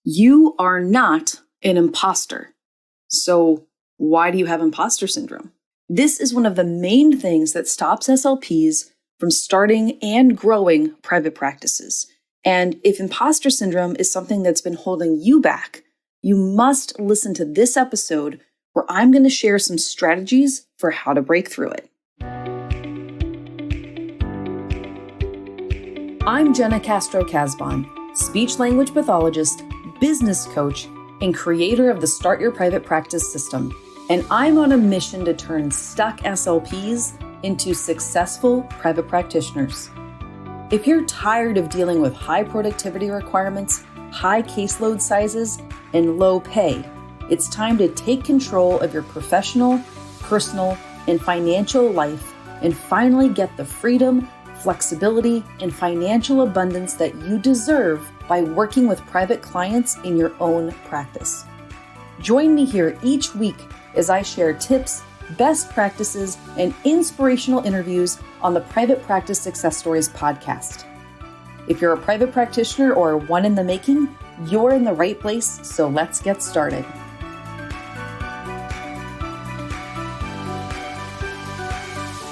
You are not an imposter. So why do you have imposter syndrome? This is one of the main things that stops SLPs from starting and growing private practices. And if imposter syndrome is something that's been holding you back, you must listen to this episode where I'm going to share some strategies for how to break through it. I'm Jenna Castro-Casbon, speech-language pathologist, business coach, and creator of the Start Your Private Practice system. And I'm on a mission to turn stuck SLPs into successful private practitioners. If you're tired of dealing with high productivity requirements, high caseload sizes, and low pay, it's time to take control of your professional, personal, and financial life and finally get the freedom, flexibility, and financial abundance that you deserve by working with private clients in your own practice. Join me here each week as I share tips, best practices, and inspirational interviews on the Private Practice Success Stories podcast. If you're a private practitioner or one in the making, you're in the right place, so let's get started.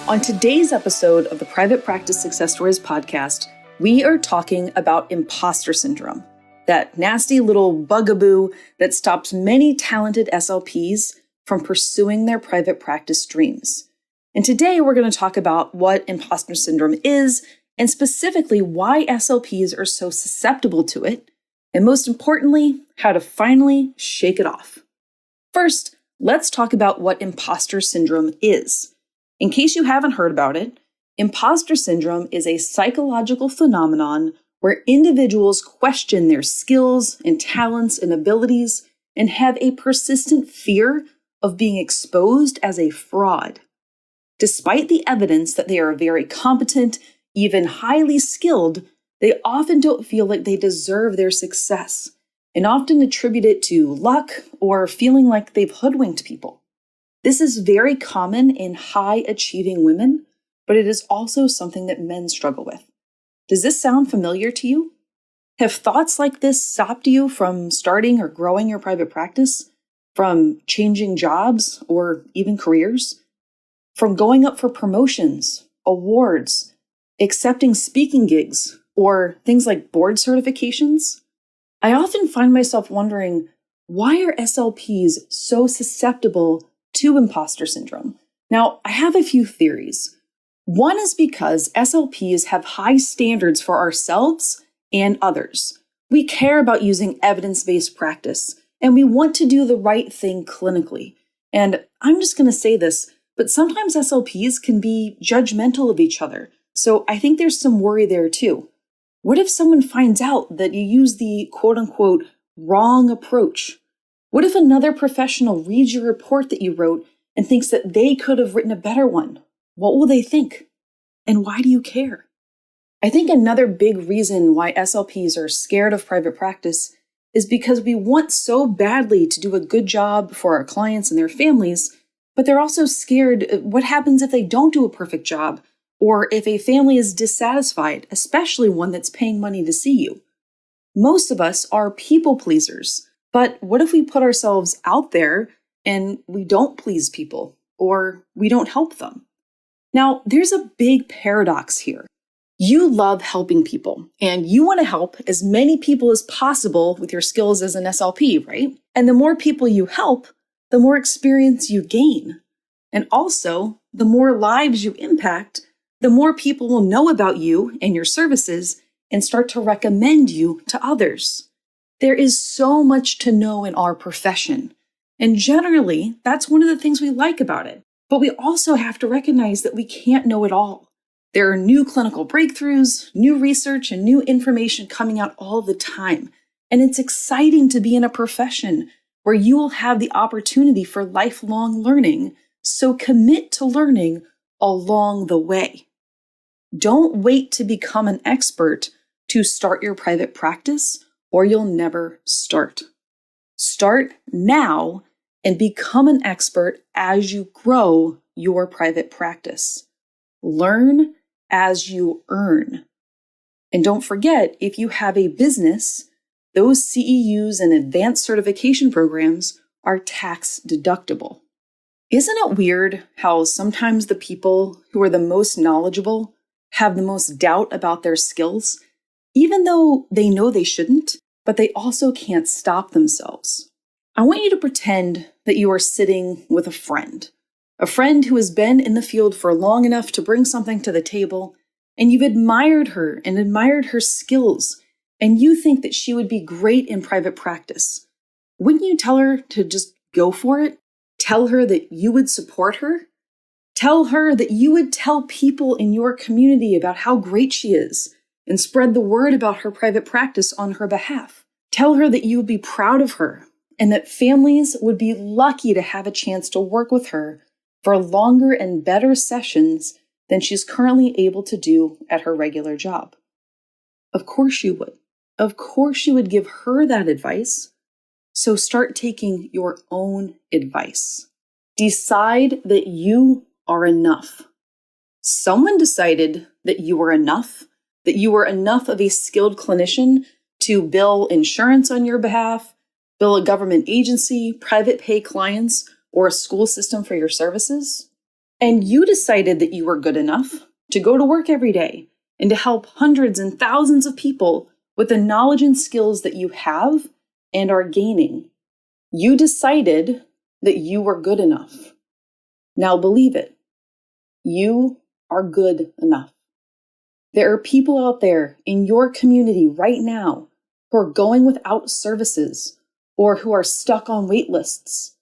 On today's episode of the Private Practice Success Stories podcast, we are talking about imposter syndrome, that nasty little bugaboo that stops many talented SLPs from pursuing their private practice dreams. And today we're going to talk about what imposter syndrome is, and specifically why SLPs are so susceptible to it, and most importantly, how to finally shake it off. First, let's talk about what imposter syndrome is. In case you haven't heard about it, imposter syndrome is a psychological phenomenon where individuals question their skills and talents and abilities and have a persistent fear of being exposed as a fraud. Despite the evidence that they are very competent, even highly skilled, they often don't feel like they deserve their success and often attribute it to luck or feeling like they've hoodwinked people. This is very common in high-achieving women, but it is also something that men struggle with. Does this sound familiar to you? Have thoughts like this stopped you from starting or growing your private practice? From changing jobs or even careers? From going up for promotions, awards, accepting speaking gigs, or things like board certifications? I often find myself wondering, why are SLPs so susceptible to imposter syndrome? Now, I have a few theories. One is because SLPs have high standards for ourselves and others. We care about using evidence-based practice, and we want to do the right thing clinically. And I'm just going to say this, but sometimes SLPs can be judgmental of each other. So I think there's some worry there too. What if someone finds out that you use the quote-unquote wrong approach? What if another professional reads your report that you wrote and thinks that they could have written a better one? What will they think? And why do you care? I think another big reason why SLPs are scared of private practice is because we want so badly to do a good job for our clients and their families, but they're also scared what happens if they don't do a perfect job, or if a family is dissatisfied, especially one that's paying money to see you. Most of us are people pleasers, but what if we put ourselves out there and we don't please people, or we don't help them? Now, there's a big paradox here. You love helping people, and you want to help as many people as possible with your skills as an SLP, right? And the more people you help, the more experience you gain. And also, the more lives you impact, the more people will know about you and your services and start to recommend you to others. There is so much to know in our profession, and generally, that's one of the things we like about it. But we also have to recognize that we can't know it all. There are new clinical breakthroughs, new research, and new information coming out all the time. And it's exciting to be in a profession where you will have the opportunity for lifelong learning. So commit to learning along the way. Don't wait to become an expert to start your private practice, or you'll never start. Start now and become an expert as you grow your private practice. Learn as you earn. And don't forget, if you have a business, those CEUs and advanced certification programs are tax deductible. Isn't it weird how sometimes the people who are the most knowledgeable have the most doubt about their skills, even though they know they shouldn't, but they also can't stop themselves? I want you to pretend that you are sitting with a friend who has been in the field for long enough to bring something to the table, and you've admired her and admired her skills, and you think that she would be great in private practice. Wouldn't you tell her to just go for it? Tell her that you would support her? Tell her that you would tell people in your community about how great she is and spread the word about her private practice on her behalf. Tell her that you would be proud of her and that families would be lucky to have a chance to work with her for longer and better sessions than she's currently able to do at her regular job. Of course you would. Of course you would give her that advice. So start taking your own advice. Decide that you are enough. Someone decided that you were enough of a skilled clinician to bill insurance on your behalf, bill a government agency, private pay clients, or a school system for your services. And you decided that you were good enough to go to work every day and to help hundreds and thousands of people with the knowledge and skills that you have and are gaining. You decided that you were good enough. Now believe it. You are good enough. There are people out there in your community right now who are going without services or who are stuck on wait lists.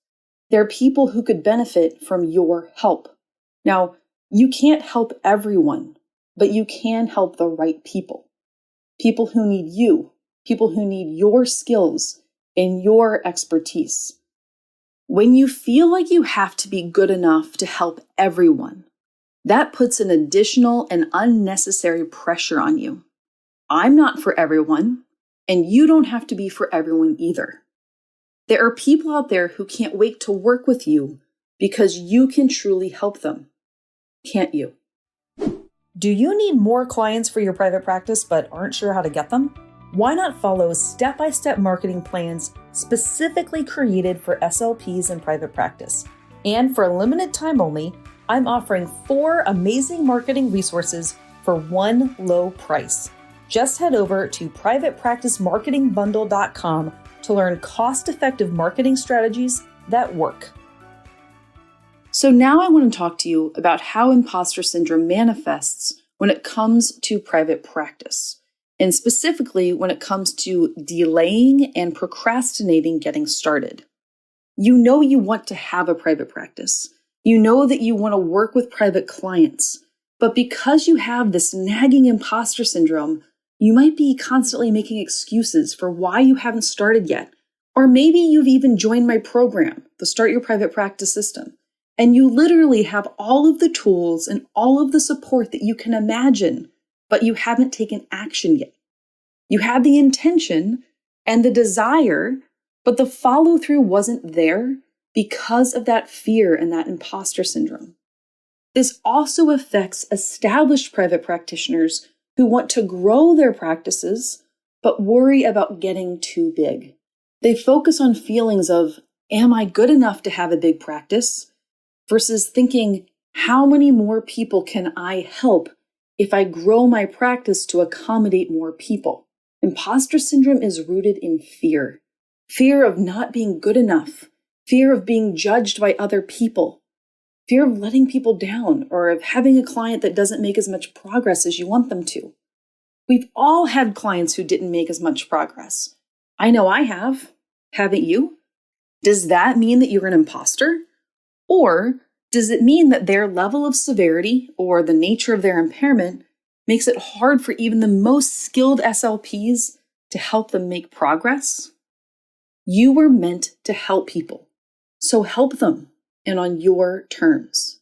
There are people who could benefit from your help. Now, you can't help everyone, but you can help the right people. People who need you, people who need your skills and your expertise. When you feel like you have to be good enough to help everyone, that puts an additional and unnecessary pressure on you. I'm not for everyone, and you don't have to be for everyone either. There are people out there who can't wait to work with you because you can truly help them. Can't you? Do you need more clients for your private practice but aren't sure how to get them? Why not follow step-by-step marketing plans specifically created for SLPs in private practice? And for a limited time only, I'm offering 4 amazing marketing resources for one low price. Just head over to privatepracticemarketingbundle.com to learn cost-effective marketing strategies that work. So now I want to talk to you about how imposter syndrome manifests when it comes to private practice, and specifically when it comes to delaying and procrastinating getting started. You know you want to have a private practice. You know that you want to work with private clients, but because you have this nagging imposter syndrome, you might be constantly making excuses for why you haven't started yet. Or maybe you've even joined my program, the Start Your Private Practice System, and you literally have all of the tools and all of the support that you can imagine, but you haven't taken action yet. You had the intention and the desire, but the follow-through wasn't there because of that fear and that imposter syndrome. This also affects established private practitioners who want to grow their practices, but worry about getting too big. They focus on feelings of, am I good enough to have a big practice? Versus thinking, how many more people can I help if I grow my practice to accommodate more people? Imposter syndrome is rooted in fear. Fear of not being good enough. Fear of being judged by other people. Fear of letting people down or of having a client that doesn't make as much progress as you want them to. We've all had clients who didn't make as much progress. I know I have. Haven't you? Does that mean that you're an imposter? Or does it mean that their level of severity or the nature of their impairment makes it hard for even the most skilled SLPs to help them make progress? You were meant to help people, so help them and on your terms.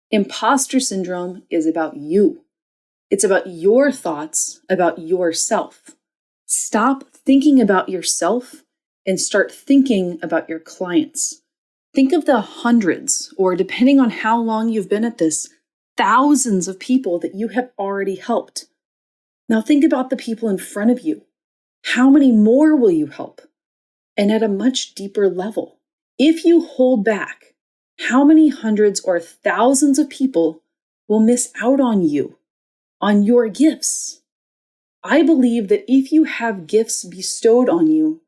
Imposter syndrome is about you. It's about your thoughts about yourself. Stop thinking about yourself and start thinking about your clients. Think of the hundreds, or depending on how long you've been at this, thousands of people that you have already helped. Now think about the people in front of you. How many more will you help? And at a much deeper level, if you hold back, how many hundreds or thousands of people will miss out on you, on your gifts? I believe that if you have gifts bestowed on you,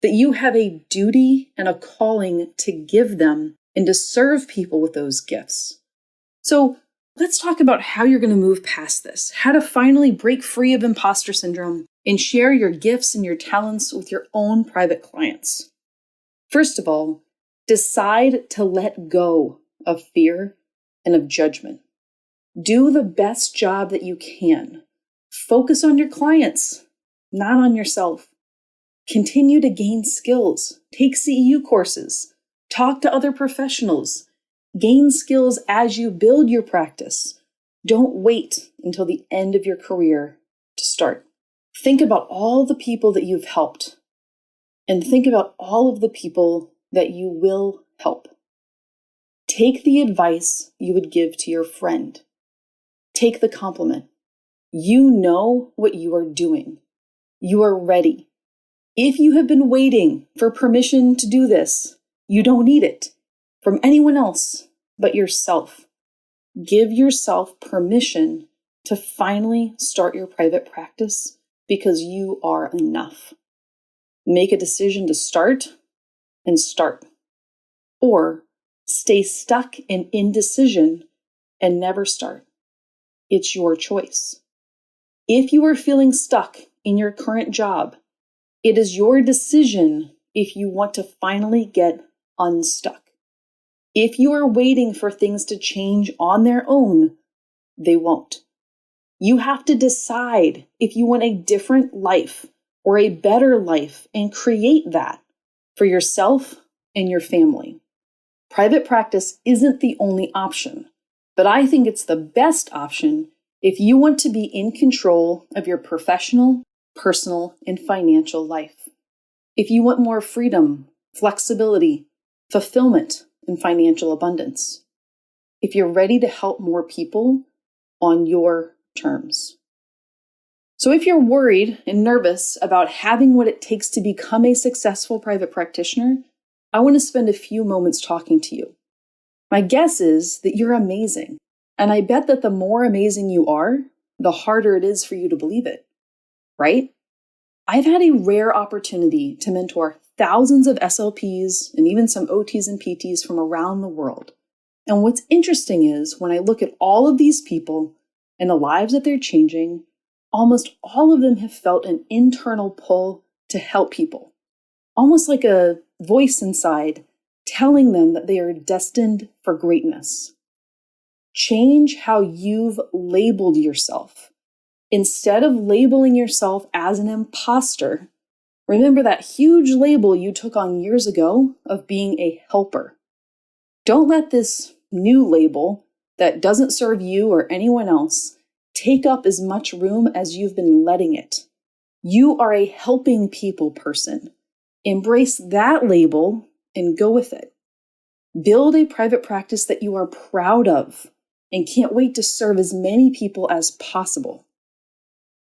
that you have a duty and a calling to give them and to serve people with those gifts. So let's talk about how you're going to move past this, how to finally break free of imposter syndrome and share your gifts and your talents with your own private clients. First of all, decide to let go of fear and of judgment. Do the best job that you can. Focus on your clients, not on yourself. Continue to gain skills. Take CEU courses. Talk to other professionals. Gain skills as you build your practice. Don't wait until the end of your career to start. Think about all the people that you've helped, and think about all of the people that you will help. Take the advice you would give to your friend. Take the compliment. You know what you are doing. You are ready. If you have been waiting for permission to do this, you don't need it from anyone else but yourself. Give yourself permission to finally start your private practice because you are enough. Make a decision to start and start. Or stay stuck in indecision and never start. It's your choice. If you are feeling stuck in your current job, it is your decision if you want to finally get unstuck. If you are waiting for things to change on their own, they won't. You have to decide if you want a different life or a better life and create that for yourself and your family. Private practice isn't the only option, but I think it's the best option if you want to be in control of your professional, personal, and financial life. If you want more freedom, flexibility, fulfillment, and financial abundance. If you're ready to help more people on your terms. So if you're worried and nervous about having what it takes to become a successful private practitioner, I want to spend a few moments talking to you. My guess is that you're amazing, and I bet that the more amazing you are, the harder it is for you to believe it, right? I've had a rare opportunity to mentor thousands of SLPs and even some OTs and PTs from around the world. And what's interesting is when I look at all of these people and the lives that they're changing, almost all of them have felt an internal pull to help people, almost like a voice inside telling them that they are destined for greatness. Change how you've labeled yourself. Instead of labeling yourself as an imposter, remember that huge label you took on years ago of being a helper. Don't let this new label that doesn't serve you or anyone else take up as much room as you've been letting it. You are a helping people person. Embrace that label and go with it. Build a private practice that you are proud of and can't wait to serve as many people as possible.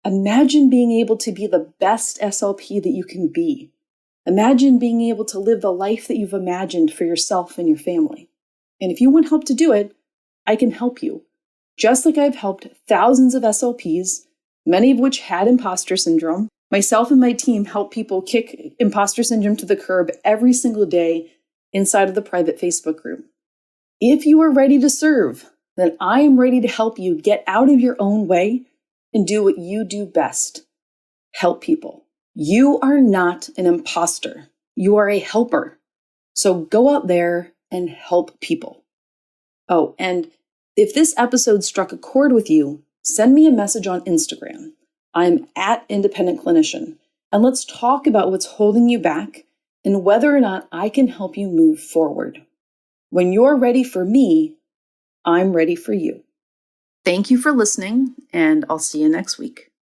Imagine being able to be the best SLP that you can be. Imagine being able to live the life that you've imagined for yourself and your family. And if you want help to do it, I can help you. Just like I've helped thousands of SLPs, many of which had imposter syndrome. Myself and my team help people kick imposter syndrome to the curb every single day inside of the private Facebook group. If you are ready to serve, then I am ready to help you get out of your own way and do what you do best. Help people. You are not an imposter. You are a helper. So go out there and help people. Oh, and if this episode struck a chord with you, send me a message on Instagram. I'm at Independent Clinician, and let's talk about what's holding you back and whether or not I can help you move forward. When you're ready for me, I'm ready for you. Thank you for listening, and I'll see you next week.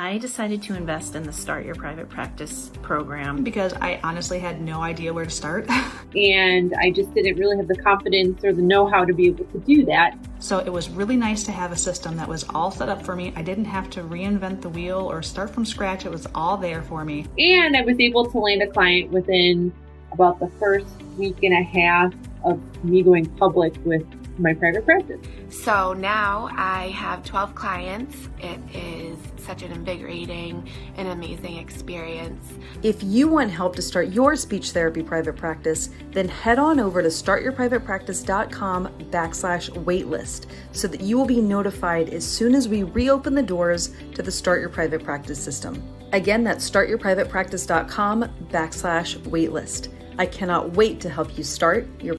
I decided to invest in the Start Your Private Practice program because I honestly had no idea where to start. And I just didn't really have the confidence or the know-how to be able to do that. So it was really nice to have a system that was all set up for me. I didn't have to reinvent the wheel or start from scratch. It was all there for me. And I was able to land a client within about the first week and a half of me going public with my private practice. So now I have 12 clients. It is such an invigorating and amazing experience. If you want help to start your speech therapy private practice, then head on over to startyourprivatepractice.com/waitlist so that you will be notified as soon as we reopen the doors to the Start Your Private Practice system. Again, that's startyourprivatepractice.com/waitlist. I cannot wait to help you start your